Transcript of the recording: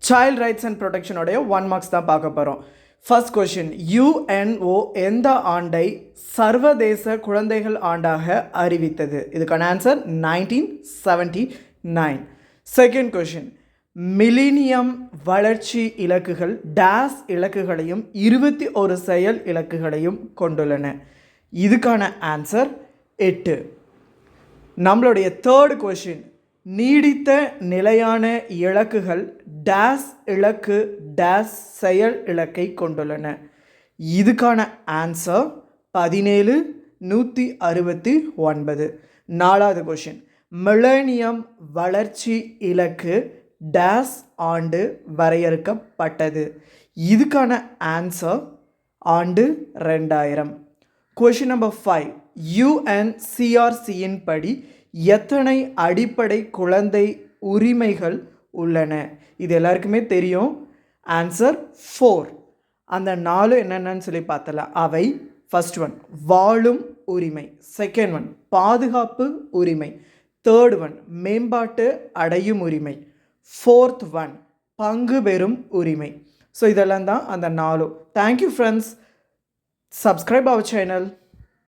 Child rights and ப்ரொடெக்ஷனோடைய 1 marks தான் பார்க்க போகிறோம். ஃபர்ஸ்ட் கொஷின், யுஎன்ஓ எந்த ஆண்டை சர்வதேச குழந்தைகள் ஆண்டாக அறிவித்தது? இதுக்கான ஆன்சர் 1979. செகண்ட் கொஷின், மில்லினியம் வளர்ச்சி இலக்குகள் டேஸ் இலக்குகளையும் 21 செயல் இலக்குகளையும் கொண்டுள்ளன. இதுக்கான ஆன்சர் 8. நம்மளுடைய தேர்ட் கொஷின், நீடித்த நிலையான இலக்குகள் டேஸ் இலக்கு டேஸ் செயல் இலக்கை கொண்டுள்ளன. இதுக்கான ஆன்சர் 17,169. நாலாவது கொஷின், மில்லேனியம் வளர்ச்சி இலக்கு டேஸ் ஆண்டு வரையறுக்கப்பட்டது. இதுக்கான ஆன்சர் ஆண்டு 2000. கொஷின் நம்பர் 5, UNCRCயின் படி எத்தனை அடிப்படை குழந்தை உரிமைகள் உள்ளன? இது எல்லாருக்குமே தெரியும். ஆன்சர் 4. அந்த 4 என்னென்னு சொல்லி பார்த்தலாம். அவை ஃபர்ஸ்ட் ஒன் வாழும் உரிமை, செகண்ட் ஒன் பாதுகாப்பு உரிமை, தேர்ட் ஒன் மேம்பாட்டு அடையும் உரிமை, ஃபோர்த் ஒன் பங்கு பெறும் உரிமை. ஸோ இதெல்லாம் தான் அந்த 4. Thank you friends. சப்ஸ்கிரைப் அவர் சேனல்.